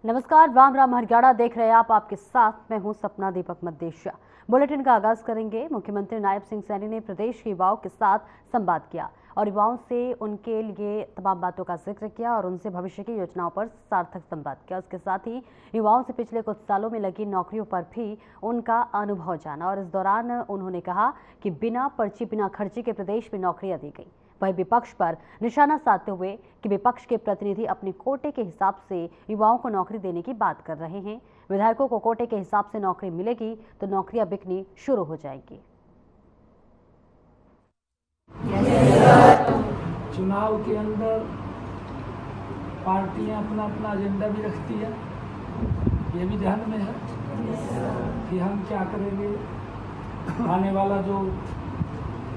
नमस्कार, राम राम हरियाणा देख रहे हैं आप। आपके साथ मैं हूं सपना दीपक मद्देशिया। बुलेटिन का आगाज करेंगे। मुख्यमंत्री नायब सिंह सैनी ने प्रदेश के युवाओं के साथ संवाद किया और युवाओं से उनके लिए तमाम बातों का जिक्र किया और उनसे भविष्य की योजनाओं पर सार्थक संवाद किया। उसके साथ ही युवाओं से पिछले कुछ सालों में लगी नौकरियों पर भी उनका अनुभव जाना और इस दौरान उन्होंने कहा कि बिना पर्ची बिना खर्ची के प्रदेश में नौकरियां दी गई। वहीं विपक्ष पर निशाना साधते हुए कि विपक्ष के प्रतिनिधि अपने कोटे के हिसाब से युवाओं को नौकरी देने की बात कर रहे हैं। विधायकों को कोटे के हिसाब से नौकरी मिलेगी तो नौकरियां बिकनी शुरू हो जाएगी। चुनाव के अंदर पार्टियां अपना अपना एजेंडा भी रखती है, ये भी ध्यान में है कि हम क्या करेंगे। आने वाला जो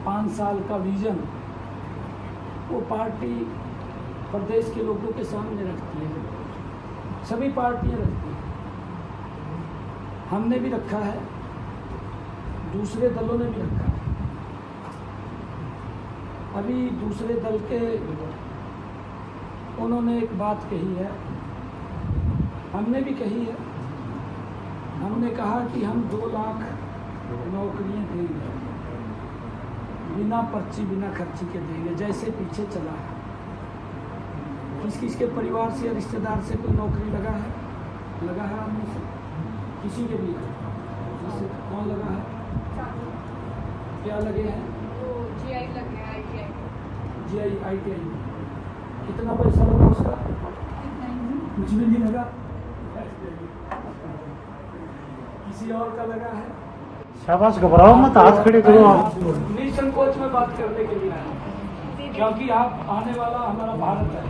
5 साल का विजन वो पार्टी प्रदेश के लोगों के सामने रखती है, सभी पार्टियां रखती हैं। हमने भी रखा है, दूसरे दलों ने भी रखा है। अभी दूसरे दल के उन्होंने एक बात कही है, हमने भी कही है। हमने कहा कि हम 2 लाख नौकरियां देंगे, बिना पर्ची बिना खर्ची के देंगे, जैसे पीछे चला है। किस किस के परिवार से या रिश्तेदार से कोई नौकरी लगा है आप में से? किसी के भी जिससे कौन लगा है? क्या लगे हैं? जीआई लगे हैं, ITI। कितना पैसा लगा उसका? कुछ भी नहीं लगा। किसी और का लगा है? शाबाश, घबराओ मत, हाथ खड़े करो। आप निसंकोच में बात करने के लिए आए, क्योंकि आप आने वाला हमारा भारत है,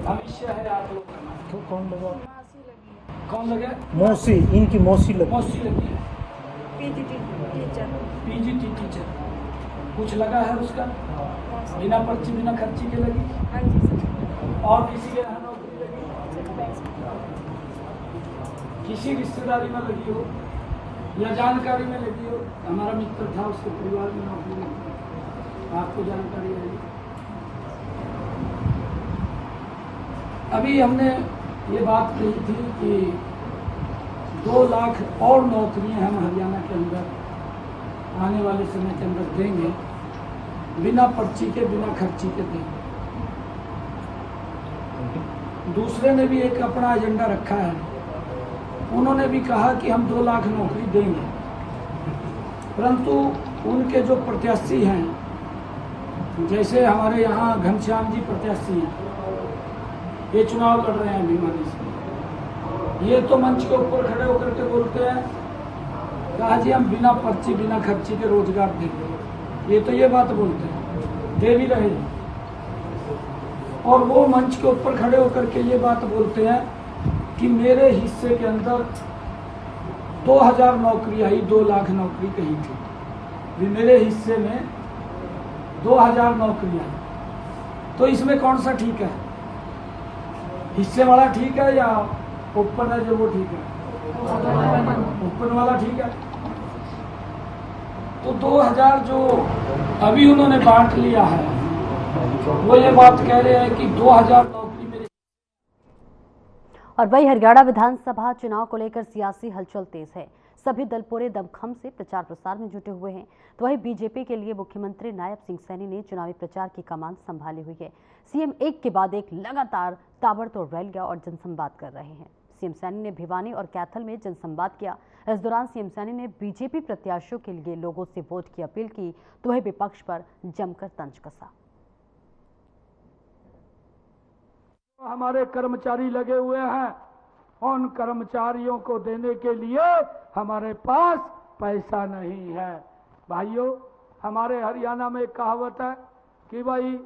भविष्य है आप लोग का। तो कौन लगा? कौन लगा? मौसी, इनकी मौसी लगी। मौसी लगी है। PGT टीचर कुछ लगा है उसका? बिना पर्ची बिना खर्ची के लगी। और किसी के यहाँ नौकरी लगी? किसी रिश्तेदारी में लगी हो या जानकारी में लगी हो? हमारा मित्र था, उसके परिवार में नौकरी लगी, आपको जानकारी है। अभी हमने ये बात कही थी कि 2 लाख और नौकरियां हम हरियाणा के अंदर आने वाले समय के अंदर देंगे, बिना पर्ची के बिना खर्ची के देंगे। दूसरे ने भी एक अपना एजेंडा रखा है, उन्होंने भी कहा कि हम 2 लाख नौकरी देंगे, परंतु उनके जो प्रत्याशी हैं, जैसे हमारे यहाँ घनश्याम जी प्रत्याशी हैं, ये चुनाव लड़ रहे हैं अभिमानी से, ये तो मंच के ऊपर खड़े होकर के बोलते हैं, कहा जी हम बिना पर्ची बिना खर्ची के रोजगार देंगे। ये तो ये बात बोलते हैं, दे भी रहे हैं। और वो मंच के ऊपर खड़े होकर के ये बात बोलते हैं कि मेरे हिस्से के अंदर 2000 नौकरी आई, 2 लाख नौकरी कही थी, भी मेरे हिस्से में 2000 नौकरी आई। तो इसमें कौन सा ठीक है? हिस्से वाला ठीक है या ओपन है जो वो ठीक है? ओपन वाला ठीक है। तो 2000 जो अभी उन्होंने बांट लिया है, वो ये बात कह रहे हैं कि 2000 नौकरी मेरे। और वही हरियाणा विधानसभा चुनाव को लेकर सियासी हलचल तेज है। सभी दल पूरे दमखम से प्रचार प्रसार में जुटे हुए हैं। तो वही बीजेपी के लिए मुख्यमंत्री नायब सिंह सैनी ने चुनावी प्रचार की कमान संभाली हुई है। सीएम एक के बाद एक लगातार ताबड़तोड़ रैलियां और जनसंवाद कर रहे हैं। सीएम सैनी ने भिवानी और कैथल में जनसंवाद किया। इस दौरान सीएम सैनी ने बीजेपी प्रत्याशियों के लिए लोगों से वोट की अपील की तो वही विपक्ष पर जमकर तंज कसा। हमारे कर्मचारी लगे हुए हैं, उन कर्मचारियों को देने के लिए हमारे पास पैसा नहीं है। भाइयों, हमारे हरियाणा में एक कहावत है कि भाई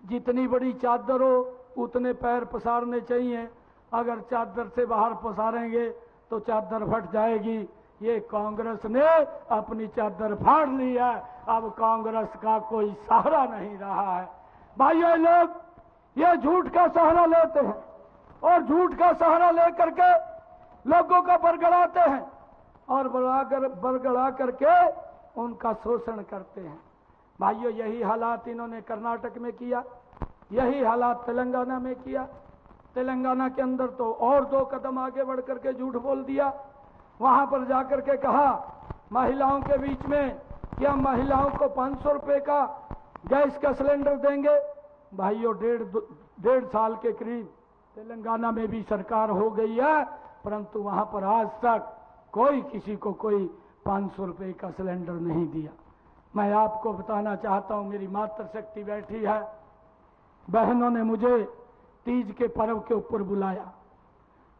जितनी बड़ी चादर हो उतने पैर पसारने चाहिए, अगर चादर से बाहर पसारेंगे तो चादर फट जाएगी। ये कांग्रेस ने अपनी चादर फाड़ ली है, अब कांग्रेस का कोई सहारा नहीं रहा है। भाइयों, लोग ये झूठ का सहारा लेते हैं और झूठ का सहारा लेकर के लोगों का बरगड़ाते हैं और बरगड़ा करके उनका शोषण करते हैं। भाइयों, यही हालात इन्होंने कर्नाटक में किया, यही हालात तेलंगाना में किया। तेलंगाना के अंदर तो और 2 कदम आगे बढ़ करके झूठ बोल दिया। वहां पर जाकर के कहा महिलाओं के बीच में कि हम महिलाओं को 500 रुपए का गैस का सिलेंडर देंगे। भाइयों, 1.5 साल के करीब तेलंगाना में भी सरकार हो गई है, परंतु वहां पर आज तक कोई किसी को कोई 500 रुपए का सिलेंडर नहीं दिया। मैं आपको बताना चाहता हूं, मेरी मातृशक्ति बैठी है, बहनों ने मुझे तीज के पर्व के ऊपर बुलाया।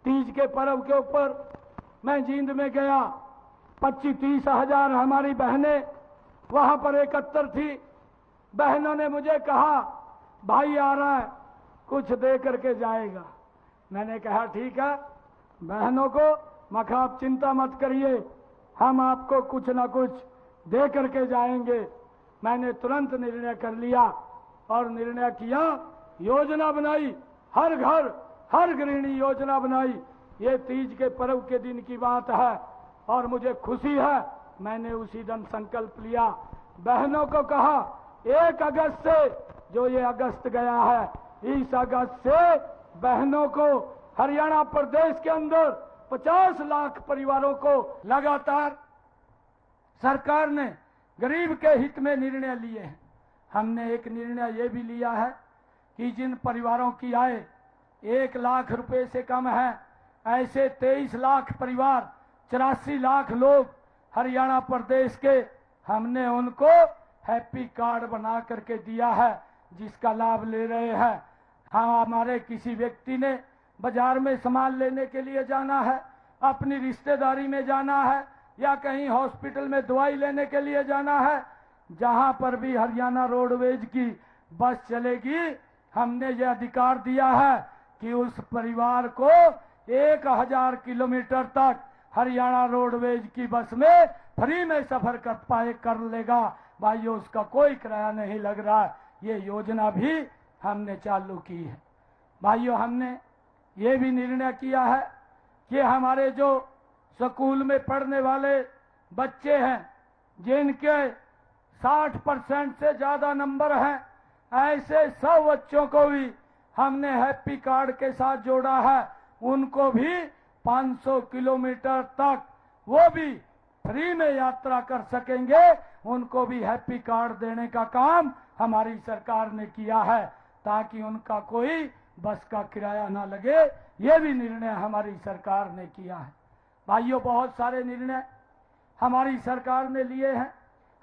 तीज के पर्व के ऊपर मैं जींद में गया, 25-30 हजार हमारी बहनें वहां पर एकत्र थी। बहनों ने मुझे कहा भाई आ रहा है, कुछ दे करके जाएगा। मैंने कहा ठीक है बहनों को, मखा आप चिंता मत करिए, हम आपको कुछ ना कुछ दे करके जाएंगे। मैंने तुरंत निर्णय कर लिया और निर्णय किया, योजना बनाई, हर घर हर गृहिणी योजना बनाई। ये तीज के पर्व के दिन की बात है और मुझे खुशी है, मैंने उसी दिन संकल्प लिया। बहनों को कहा 1 अगस्त से, जो ये अगस्त गया है, इस अगस्त से बहनों को हरियाणा प्रदेश के अंदर 50 लाख परिवारों को लगातार सरकार ने गरीब के हित में निर्णय लिए हैं। हमने एक निर्णय ये भी लिया है कि जिन परिवारों की आय 1 लाख रुपए से कम है, ऐसे 23 लाख परिवार, 84 लाख लोग हरियाणा प्रदेश के, हमने उनको हैप्पी कार्ड बना करके दिया है, जिसका लाभ ले रहे हैं। हाँ, हमारे किसी व्यक्ति ने बाजार में सामान लेने के लिए जाना है, अपनी रिश्तेदारी में जाना है या कहीं हॉस्पिटल में दवाई लेने के लिए जाना है, जहां पर भी हरियाणा रोडवेज की बस चलेगी, हमने ये अधिकार दिया है कि उस परिवार को 1000 किलोमीटर तक हरियाणा रोडवेज की बस में फ्री में सफर कर लेगा। भाइयों, उसका कोई किराया नहीं लग रहा है। ये योजना भी हमने चालू की है। भाइयों, हमने ये भी निर्णय किया है कि हमारे जो स्कूल में पढ़ने वाले बच्चे हैं, जिनके 60% से ज्यादा नंबर हैं, ऐसे 100 बच्चों को भी हमने हैप्पी कार्ड के साथ जोड़ा है। उनको भी 500 किलोमीटर तक वो भी फ्री में यात्रा कर सकेंगे। उनको भी हैप्पी कार्ड देने का काम हमारी सरकार ने किया है, ताकि उनका कोई बस का किराया ना लगे। ये भी निर्णय हमारी सरकार ने किया है। भाइयों, बहुत सारे निर्णय हमारी सरकार ने लिए हैं।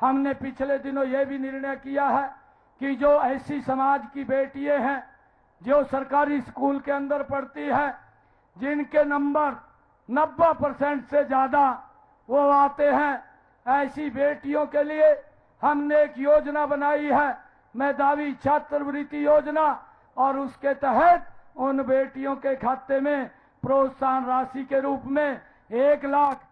हमने पिछले दिनों ये भी निर्णय किया है कि जो ऐसी समाज की बेटियां हैं जो सरकारी स्कूल के अंदर पढ़ती है, जिनके नंबर 90% से ज्यादा वो आते हैं, ऐसी बेटियों के लिए हमने एक योजना बनाई है, मेधावी छात्रवृत्ति योजना, और उसके तहत उन बेटियों के खाते में प्रोत्साहन राशि के रूप में 1 लाख।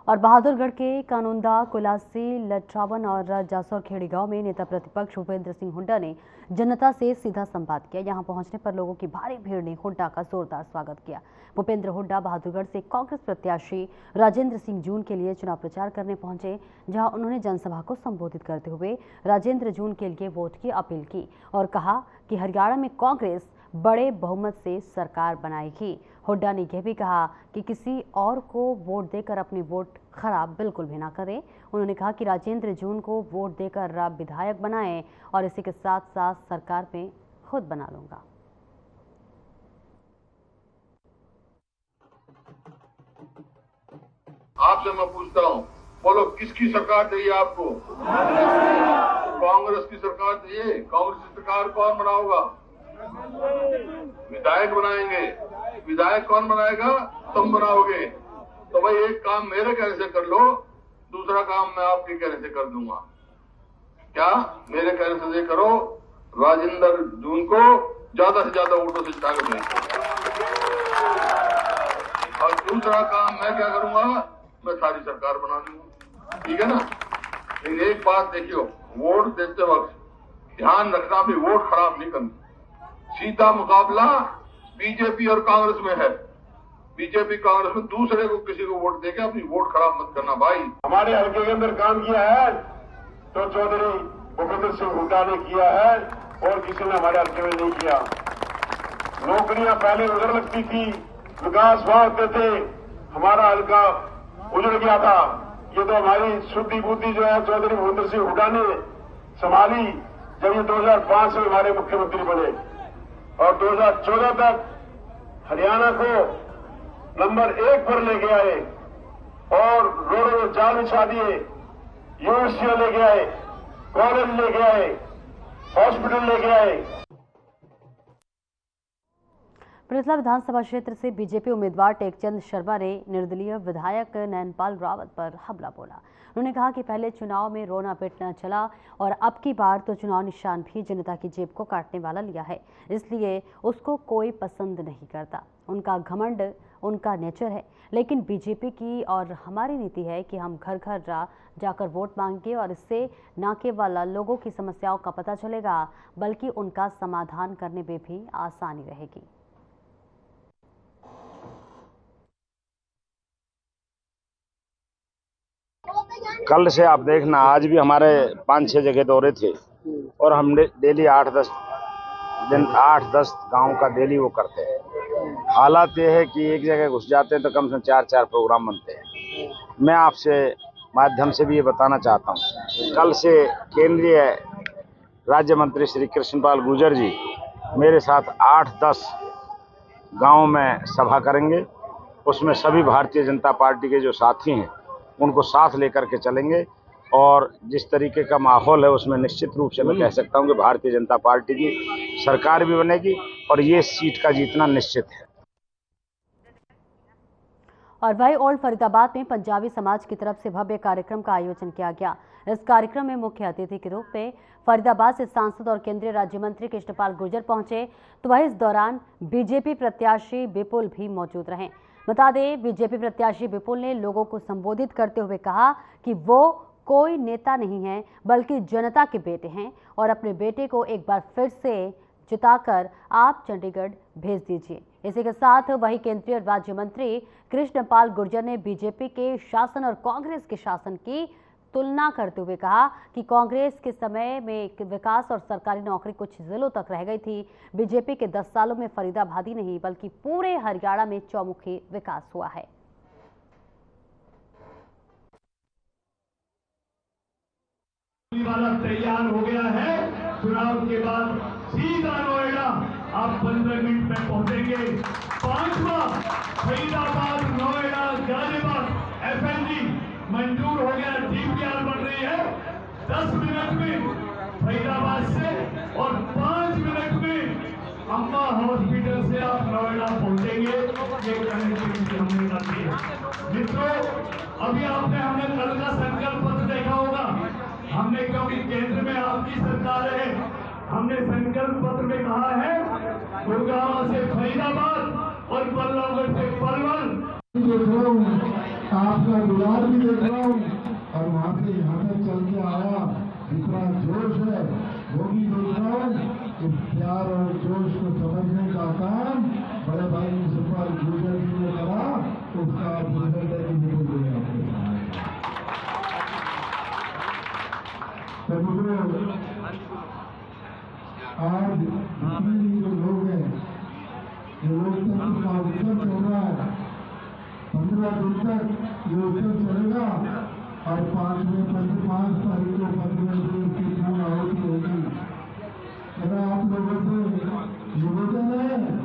और बहादुरगढ़ के कानूनदा, कुलासी, लट्रावन और जासौर खेड़ी गांव में नेता प्रतिपक्ष भूपेंद्र सिंह हुड्डा ने जनता से सीधा संवाद किया। यहां पहुंचने पर लोगों की भारी भीड़ ने हुड्डा का जोरदार स्वागत किया। भूपेंद्र हुड्डा बहादुरगढ़ से कांग्रेस प्रत्याशी राजेंद्र सिंह जून के लिए चुनाव प्रचार करने पहुंचे, जहां उन्होंने जनसभा को संबोधित करते हुए राजेंद्र जून के लिए वोट की अपील की और कहा कि हरियाणा में कांग्रेस बड़े बहुमत से सरकार बनाएगी। हुड्डा ने यह भी कहा कि किसी और को वोट देकर अपनी वोट खराब बिल्कुल भी ना करें। उन्होंने कहा कि राजेंद्र जून को वोट देकर विधायक बनाएं और इसी के साथ साथ सरकार में खुद बना लूंगा। आपसे मैं पूछता हूं, बोलो किसकी सरकार चाहिए आपको? कांग्रेस की सरकार चाहिए। कांग्रेस की सरकार कौन बनाओगा? विधायक बनाएंगे। विधायक कौन बनाएगा? तुम बनाओगे। तो भाई एक काम मेरे कहने से कर लो, दूसरा काम मैं आपके कहने से कर दूंगा। क्या मेरे कहने से करो, राजेंद्र जून को ज्यादा से ज्यादा वोटों से जिता कर और दूसरा काम मैं क्या करूंगा, मैं सारी सरकार बना दूंगा। ठीक है ना? लेकिन एक बात देखियो, वोट देते वक्त ध्यान रखना भी वोट खराब नहीं करनी। सीधा मुकाबला बीजेपी और कांग्रेस में है। बीजेपी कांग्रेस में दूसरे को किसी को वोट देके अपनी वोट खराब मत करना भाई। हमारे हल्के के अंदर काम किया है तो चौधरी भूपेंद्र सिंह हुड्डा ने किया है और किसी ने हमारे हल्के में नहीं किया। नौकरियां पहले उधर लगती थी, विकास वहां होते थे, हमारा हल्का उजड़ गया था। ये तो हमारी शुद्धि बुद्धि जो है चौधरी भूपेंद्र सिंह हुड्डा ने संभाली जब ये 2005 में हमारे मुख्यमंत्री बने और 2014 तक हरियाणा को नंबर 1 पर लेके आए और रोडों में जाल बिछा दिए, यूनिवर्सिटियां लेके आए, कॉलेज लेके आए, हॉस्पिटल लेके आए। पृथला विधानसभा क्षेत्र से बीजेपी उम्मीदवार टेकचंद शर्मा ने निर्दलीय विधायक नैनपाल रावत पर हमला बोला। उन्होंने कहा कि पहले चुनाव में रोना पीटना चला और अब की बार तो चुनाव निशान भी जनता की जेब को काटने वाला लिया है, इसलिए उसको कोई पसंद नहीं करता। उनका घमंड उनका नेचर है, लेकिन बीजेपी की और हमारी नीति है कि हम घर घर जाकर वोट मांगेंगे और इससे न केवल लोगों की समस्याओं का पता चलेगा बल्कि उनका समाधान करने में भी आसानी रहेगी। कल से आप देखना, आज भी हमारे 5-6 जगह दौरे थे और हम डेली 8-10 गांव का डेली वो करते हैं। हालात ये है कि एक जगह घुस जाते हैं तो कम से कम 4-4 प्रोग्राम बनते हैं। मैं आपसे माध्यम से भी ये बताना चाहता हूँ, कल से केंद्रीय राज्य मंत्री श्री कृष्णपाल गुर्जर जी मेरे साथ 8-10 गाँव में सभा करेंगे। उसमें सभी भारतीय जनता पार्टी के जो साथी हैं उनको साथ लेकर के चलेंगे और जिस तरीके का माहौल है उसमें निश्चित रूप से मैं कह सकता हूं कि भारतीय जनता पार्टी की सरकार भी बनेगी और ये सीट का जीतना निश्चित है। और वही ओल्ड फरीदाबाद में पंजाबी समाज की तरफ से भव्य कार्यक्रम का आयोजन किया गया। इस कार्यक्रम में मुख्य अतिथि के रूप में फरीदाबाद से सांसद और केंद्रीय राज्य मंत्री कृष्णपाल गुर्जर पहुंचे, तो वही इस दौरान बीजेपी प्रत्याशी विपुल भी मौजूद रहे। बता दें, बीजेपी प्रत्याशी विपुल ने लोगों को संबोधित करते हुए कहा कि वो कोई नेता नहीं है बल्कि जनता के बेटे हैं और अपने बेटे को एक बार फिर से जिताकर आप चंडीगढ़ भेज दीजिए। इसी के साथ वही केंद्रीय राज्य मंत्री कृष्णपाल गुर्जर ने बीजेपी के शासन और कांग्रेस के शासन की तुलना करते हुए कहा कि कांग्रेस के समय में विकास और सरकारी नौकरी कुछ जिलों तक रह गई थी। बीजेपी के 10 सालों में फरीदाबाद ही नहीं बल्कि पूरे हरियाणा में चौमुखी विकास हुआ है। वाला तैयार हो गया है, चुनाव के बाद सीधा नोएडा आप 15 मिनट में पहुंचेंगे। 5वां फरीदाबाद नोएडा गाजियाबाद FNG मंजूर हो गया, DPR बन रही है 10 मिनट में फरीदाबाद से और 5 मिनट में अम्मा हॉस्पिटल से आप नोएडा पहुंचेंगे। ये कनेक्टिविटी हमने कर दी है। मित्रों, अभी हमने कल का संकल्प पत्र देखा होगा। हमने, क्योंकि केंद्र में आपकी सरकार है, हमने संकल्प पत्र में कहा है गुड़गांव से फरीदाबाद और बल्लभगढ़ से पलवल। आपका दुलार भी देख रहा हूँ और वहाँ से यहाँ तक चल के आया, जितना जोश है वो भी देख रहा हूँ। इस प्यार और जोश को समझने का काम बड़े भाई कृष्णपाल गुर्जर जी ने करा, उसका रिजल्ट है कि निकल गया आपके सामने। तो मित्रों, आज जितने जो लोग हैं, जो लोकतंत्र का उत्सव चल रहा है, 15 दिन तक ये उत्सव चलेगा और 5 तारीख को 15 दिन की पूर्ण आहुति होगी। मेरा आप लोगों से निवेदन है,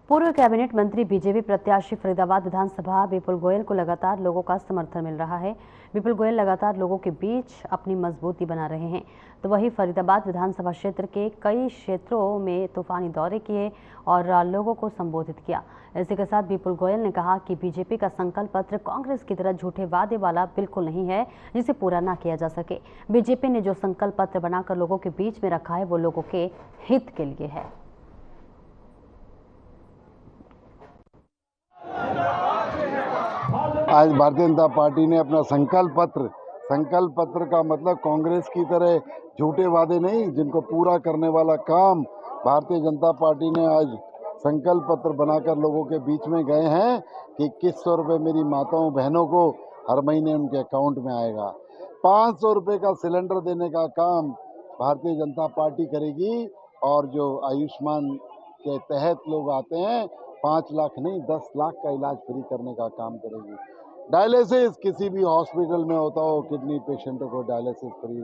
पूर्व कैबिनेट मंत्री बीजेपी प्रत्याशी फरीदाबाद विधानसभा विपुल गोयल को लगातार लोगों का समर्थन मिल रहा है। विपुल गोयल लगातार लोगों के बीच अपनी मजबूती बना रहे हैं, तो वहीं फरीदाबाद विधानसभा क्षेत्र के कई क्षेत्रों में तूफानी दौरे किए और लोगों को संबोधित किया। इसी के साथ विपुल गोयल ने कहा कि बीजेपी का संकल्प पत्र कांग्रेस की तरह झूठे वादे वाला बिल्कुल नहीं है जिसे पूरा ना किया जा सके। बीजेपी ने जो संकल्प पत्र बनाकर लोगों के बीच में रखा है वो लोगों के हित के लिए है। आज भारतीय जनता पार्टी ने अपना संकल्प पत्र संकल्प पत्र का मतलब कांग्रेस की तरह झूठे वादे नहीं, जिनको पूरा करने वाला काम भारतीय जनता पार्टी ने आज संकल्प पत्र बनाकर लोगों के बीच में गए हैं कि 2100 रुपये मेरी माताओं बहनों को हर महीने उनके अकाउंट में आएगा। 500 रुपये का सिलेंडर देने का काम भारतीय जनता पार्टी करेगी। और जो आयुष्मान के तहत लोग आते हैं 5 लाख नहीं 10 लाख का इलाज फ्री करने का काम करेगी। डायलिसिस किसी भी हॉस्पिटल में होता हो, किडनी पेशेंटों को डायलिसिस फ्री।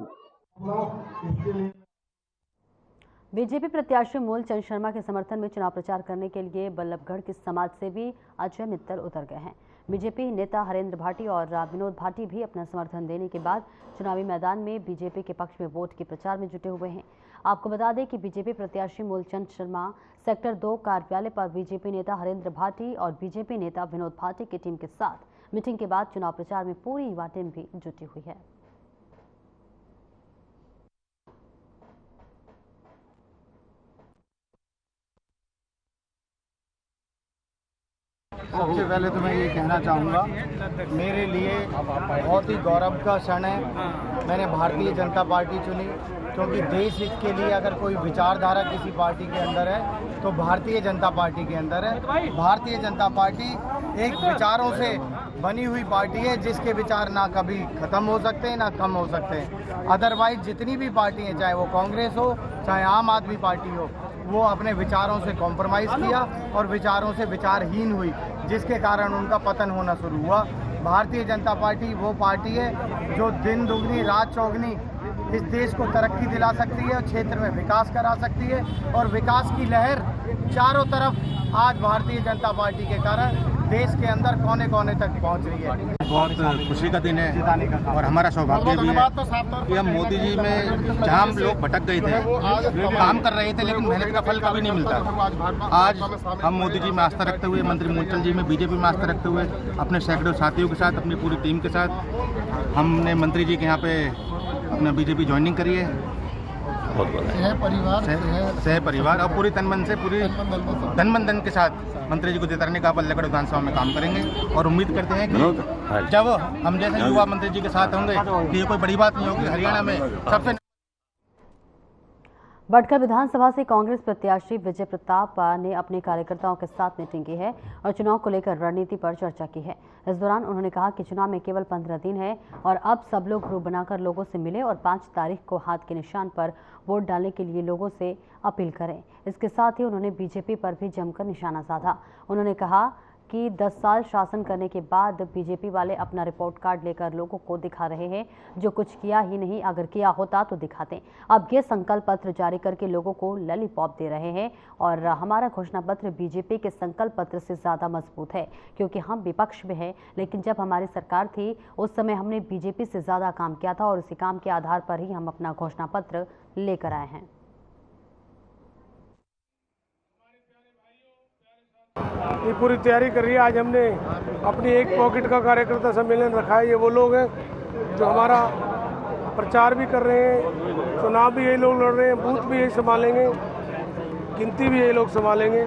बीजेपी प्रत्याशी मूलचंद शर्मा के समर्थन में चुनाव प्रचार करने के लिए बल्लभगढ़ के समाजसेवी अजय मित्तल उतर गए हैं। बीजेपी नेता हरेंद्र भाटी और विनोद भाटी भी अपना समर्थन देने के बाद चुनावी मैदान में बीजेपी के पक्ष में वोट के प्रचार में जुटे हुए हैं। आपको बता दें कि बीजेपी प्रत्याशी मूलचंद शर्मा सेक्टर 2 कार्यालय पर बीजेपी नेता हरेंद्र भाटी और बीजेपी नेता विनोद भाटी की टीम के साथ मीटिंग के बाद चुनाव प्रचार में पूरी युवा टीम भी जुटी हुई है। सबसे पहले तो मैं ये कहना चाहूँगा, मेरे लिए बहुत ही गौरव का क्षण है। मैंने भारतीय जनता पार्टी चुनी क्योंकि देश हित के लिए अगर कोई विचारधारा किसी पार्टी के अंदर है तो भारतीय जनता पार्टी के अंदर है। भारतीय जनता पार्टी एक विचारों से बनी हुई पार्टी है जिसके विचार ना कभी खत्म हो सकते हैं ना कम हो सकते हैं। अदरवाइज जितनी भी पार्टी हैं, चाहे वो कांग्रेस हो चाहे आम आदमी पार्टी हो, वो अपने विचारों से कॉम्प्रोमाइज़ किया और विचारों से विचारहीन हुई, जिसके कारण उनका पतन होना शुरू हुआ। भारतीय जनता पार्टी वो पार्टी है जो दिन दुगनी रात चौगनी इस देश को तरक्की दिला सकती है और क्षेत्र में विकास करा सकती है। और विकास की लहर चारों तरफ आज भारतीय जनता पार्टी के कारण देश के अंदर कोने कोने तक पहुंच रही है। बहुत खुशी का दिन है और हमारा सौभाग्य भी है कि हम मोदी जी में जहाँ हम लोग भटक गए थे, काम कर रहे थे लेकिन मेहनत का फल कभी नहीं मिलता। आज हम मोदी जी में आस्था रखते हुए, मंत्री मूलचंद जी में बीजेपी में आस्था रखते हुए, अपने सैकड़ों साथियों के साथ, अपनी पूरी टीम के साथ हमने मंत्री जी के यहाँ पे अपना बीजेपी ज्वाइनिंग करी है। सह परिवार और पूरी तन मन से, पूरी धन धन के साथ मंत्री जी को जिताने का बल्लभगढ़ विधानसभा में काम करेंगे और उम्मीद करते हैं कि जब हम जैसे युवा मंत्री जी के साथ होंगे कि ये कोई बड़ी बात नहीं होगी। हरियाणा में सबसे बटकर विधानसभा से कांग्रेस प्रत्याशी विजय प्रताप ने अपने कार्यकर्ताओं के साथ मीटिंग की है और चुनाव को लेकर रणनीति पर चर्चा की है। इस दौरान उन्होंने कहा कि चुनाव में केवल 15 दिन है और अब सब लोग ग्रुप बनाकर लोगों से मिले और 5 तारीख को हाथ के निशान पर वोट डालने के लिए लोगों से अपील करें। इसके साथ ही उन्होंने बीजेपी पर भी जमकर निशाना साधा। उन्होंने कहा कि 10 साल शासन करने के बाद बीजेपी वाले अपना रिपोर्ट कार्ड लेकर लोगों को दिखा रहे हैं, जो कुछ किया ही नहीं, अगर किया होता तो दिखाते। अब ये संकल्प पत्र जारी करके लोगों को लॉलीपॉप दे रहे हैं और हमारा घोषणा पत्र बीजेपी के संकल्प पत्र से ज़्यादा मजबूत है, क्योंकि हम विपक्ष में हैं, लेकिन जब हमारी सरकार थी उस समय हमने बीजेपी से ज़्यादा काम किया था और उसी काम के आधार पर ही हम अपना घोषणा पत्र लेकर आए हैं। ये पूरी तैयारी कर रही है। आज हमने अपनी एक पॉकेट का कार्यकर्ता सम्मेलन रखा है। ये वो लोग हैं जो हमारा प्रचार भी कर रहे हैं, चुनाव भी यही लोग लड़ रहे हैं, बूथ भी यही संभालेंगे, गिनती भी यही लोग संभालेंगे।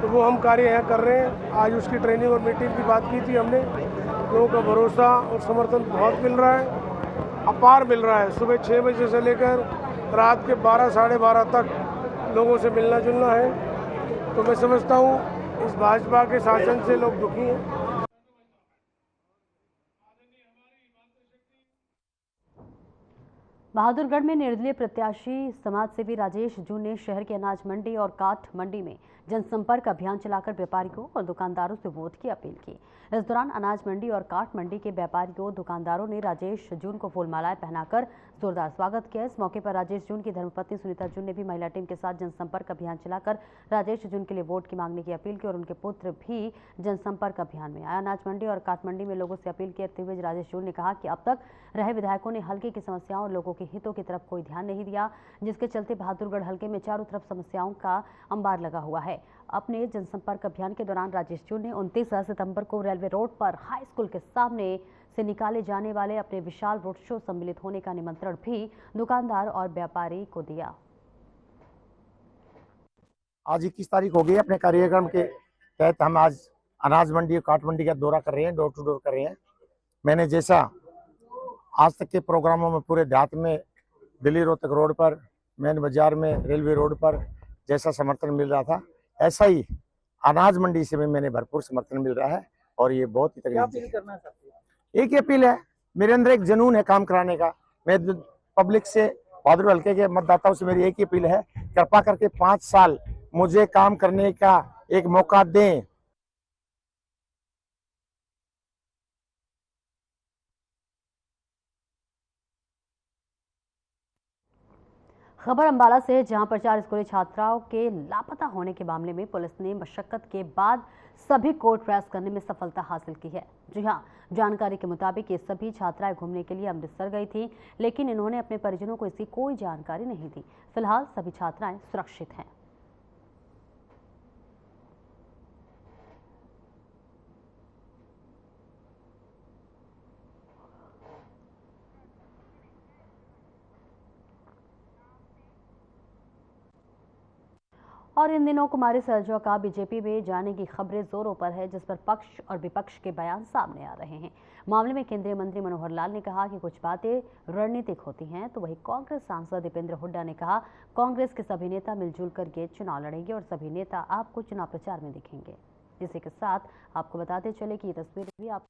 तो वो हम कार्य यहाँ कर रहे हैं। आज उसकी ट्रेनिंग और मीटिंग की बात की थी हमने। लोगों का भरोसा और समर्थन बहुत मिल रहा है, अपार मिल रहा है। सुबह 6 बजे से लेकर रात के 12 साढ़े 12 तक लोगों से मिलना जुलना है। तो मैं समझता हूँ इस भाजपा के शासन से लोग दुखी हैं। बहादुरगढ़ में निर्दलीय प्रत्याशी समाजसेवी राजेश जून ने शहर के अनाज मंडी और काठ मंडी में जनसंपर्क अभियान चलाकर व्यापारियों और दुकानदारों से वोट की अपील की। इस दौरान अनाज मंडी और काठ मंडी के व्यापारियों दुकानदारों ने राजेश जून को फूलमालाएं पहनाकर जोरदार स्वागत किया। इस मौके पर राजेश जून की धर्मपत्नी सुनीता जून ने भी महिला टीम के साथ जनसंपर्क अभियान चलाकर राजेश जून के लिए वोट की मांगने की अपील की और उनके पुत्र भी जनसंपर्क अभियान में आए। अनाज मंडी और काठ मंडी में लोगों से अपील करते हुए राजेश जून ने कहा कि अब तक रहे विधायकों ने हल्के की समस्याओं और लोगों के हितों की तरफ कोई ध्यान नहीं दिया, जिसके चलते बहादुरगढ़ हल्के में चारों तरफ समस्याओं का अंबार लगा हुआ है। अपने जनसंपर्क अभियान के दौरान राजेश जून ने 29 सितंबर को रेलवे रोड पर हाई स्कूल के सामने से निकाले जाने वाले अपने विशाल रोड शो सम्मिलित होने का निमंत्रण भी दुकानदार और व्यापारी को दिया। आज 21 तारीख हो गई। अपने कार्यक्रम के तहत हम आज अनाज मंडी और काठ मंडी का दौरा कर रहे हैं, डोर टू डोर कर रहे हैं। मैंने जैसा आज तक के प्रोग्रामों में पूरे देहात में दिल्ली रोहतक रोड पर, मेन बाजार में, रेलवे रोड पर जैसा समर्थन मिल रहा था, ऐसा ही अनाज मंडी से भी मैंने भरपूर समर्थन मिल रहा है और ये बहुत ही तकलीफ करना चाहती है। एक ही अपील है, मेरे अंदर एक जुनून है काम कराने का। मैं पब्लिक से, बहादुर हल्के के मतदाताओं से मेरी एक ही अपील है, कृपा करके 5 साल मुझे काम करने का एक मौका दें। खबर अंबाला से है, जहां पर 4 स्कूली छात्राओं के लापता होने के मामले में पुलिस ने मशक्कत के बाद सभी को ट्रेस करने में सफलता हासिल की है। जी हां, जानकारी के मुताबिक ये सभी छात्राएं घूमने के लिए अमृतसर गई थी, लेकिन इन्होंने अपने परिजनों को इसकी कोई जानकारी नहीं दी। फिलहाल सभी छात्राएं सुरक्षित हैं। और इन दिनों कुमारी सैलजा का बीजेपी में जाने की खबरें जोरों पर है, जिस पर पक्ष और विपक्ष के बयान सामने आ रहे हैं। मामले में केंद्रीय मंत्री मनोहर लाल ने कहा कि कुछ बातें रणनीतिक होती हैं, तो वहीं कांग्रेस सांसद दीपेंद्र हुड्डा ने कहा कांग्रेस के सभी नेता मिलजुल कर के चुनाव लड़ेंगे और सभी नेता आपको चुनाव प्रचार में दिखेंगे। इसी के साथ आपको बताते चले कि ये तस्वीर भी आप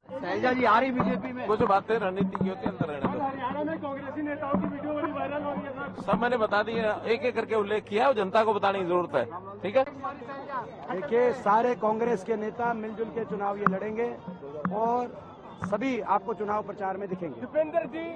सैलजा जी आ रही बीजेपी में। कुछ बातें रणनीति की होती है, अंदर हरियाणा में कांग्रेसी नेताओं की वीडियो बड़ी वायरल हो रही है सर। सब मैंने बता दिया, एक एक करके उल्लेख किया और जनता को बताने की जरूरत है। ठीक है, देखिए सारे कांग्रेस के नेता मिलजुल के चुनाव ये लड़ेंगे और सभी आपको चुनाव प्रचार में दिखेंगे। दीपेंद्र जी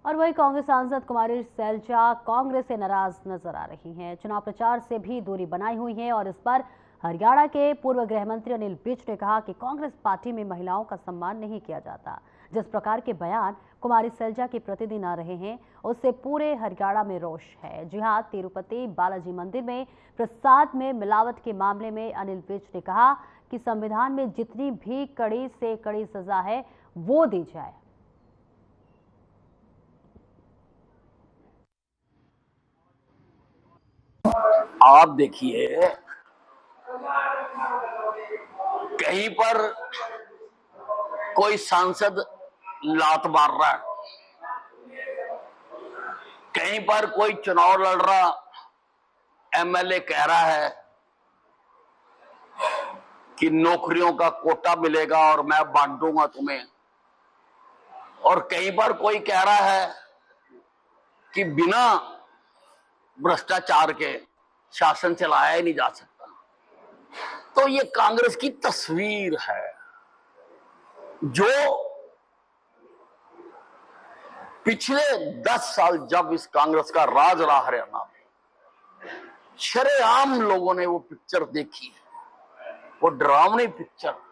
और वही कांग्रेस सांसद कुमारी सैलजा कांग्रेस से नाराज नजर आ रही हैं। चुनाव प्रचार से भी दूरी बनाई हुई है और इस पर हरियाणा के पूर्व गृह मंत्री अनिल विज ने कहा कि कांग्रेस पार्टी में महिलाओं का सम्मान नहीं किया जाता। जिस प्रकार के बयान कुमारी सैलजा के प्रतिदिन आ रहे हैं, उससे पूरे हरियाणा में रोष है। जी हां, तिरुपति बालाजी मंदिर में प्रसाद में मिलावट के मामले में अनिल विज ने कहा कि संविधान में जितनी भी कड़ी से कड़ी सजा है वो दी जाए। आप देखिए, कहीं पर कोई सांसद लात मार रहा है, कहीं पर कोई चुनाव लड़ रहा एमएलए कह रहा है कि नौकरियों का कोटा मिलेगा और मैं बांटूंगा तुम्हें, और कहीं पर कोई कह रहा है कि बिना भ्रष्टाचार के शासन चलाया ही नहीं जा सकता। तो ये कांग्रेस की तस्वीर है जो पिछले 10 साल जब इस कांग्रेस का राज रहा हरियाणा में, शरेआम लोगों ने वो पिक्चर देखी, वो डरावनी पिक्चर।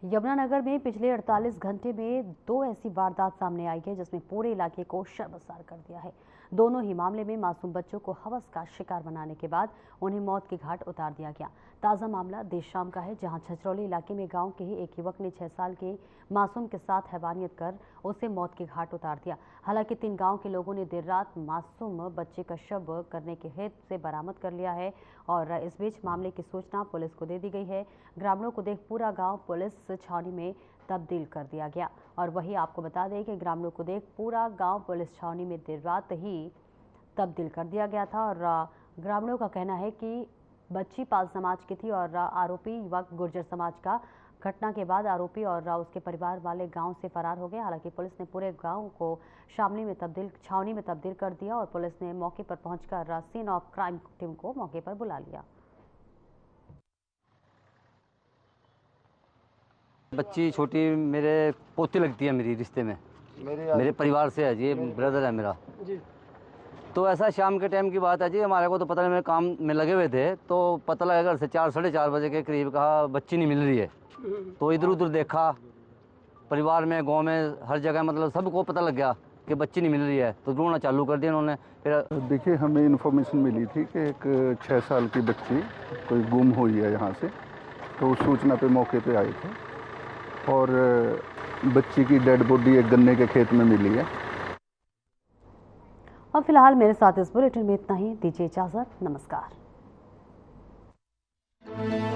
यमुनानगर में पिछले 48 घंटे में 2 ऐसी वारदात सामने आई है जिसमें पूरे इलाके को शर्मसार कर दिया है। दोनों ही मामले में मासूम बच्चों को हवस का शिकार बनाने के बाद उन्हें मौत के घाट उतार दिया गया। ताज़ा मामला देर शाम का है, जहां छछरौली इलाके में गांव के ही एक युवक ने 6 साल के मासूम के साथ हैवानियत कर उसे मौत के घाट उतार दिया। हालांकि 3 गांव के लोगों ने देर रात मासूम बच्चे का शव करने के हेतु से बरामद कर लिया है और इस बीच मामले की सूचना पुलिस को दे दी गई है। ग्रामीणों को देख पूरा गाँव पुलिस छावनी में तब्दील कर दिया गया। और वही आपको बता दें कि ग्रामीणों को देख पूरा गांव पुलिस छावनी में देर रात ही तब्दील कर दिया गया था और ग्रामीणों का कहना है कि बच्ची पाल समाज की थी और आरोपी युवक गुर्जर समाज का। घटना के बाद आरोपी और उसके परिवार वाले गांव से फरार हो गए। हालांकि पुलिस ने पूरे गांव को छावनी में तब्दील कर दिया और पुलिस ने मौके पर पहुंचकर सीन ऑफ क्राइम टीम को मौके पर बुला लिया। बच्ची छोटी मेरे पोती लगती है, मेरी रिश्ते में, मेरे परिवार से है जी, ब्रदर है मेरा। तो ऐसा शाम के टाइम की बात है जी, हमारे को तो पता नहीं, मेरे काम में लगे हुए थे तो पता लगा घर से 4 साढ़े 4 बजे के करीब कहा बच्ची नहीं मिल रही है। तो इधर उधर देखा, परिवार में, गांव में, हर जगह, मतलब सबको पता लग गया कि बच्ची नहीं मिल रही है। तो ढूंढना चालू कर दिया उन्होंने। फिर देखिए, हमें इन्फॉर्मेशन मिली थी कि एक 6 साल की बच्ची कोई गुम हुई है यहाँ से। तो उस सूचना पे मौके पे आए थे और बच्ची की डेड बॉडी एक गन्ने के खेत में मिली है। और फिलहाल मेरे साथ इस बुलेटिन में इतना ही। दीजिए इजाजत, नमस्कार। है।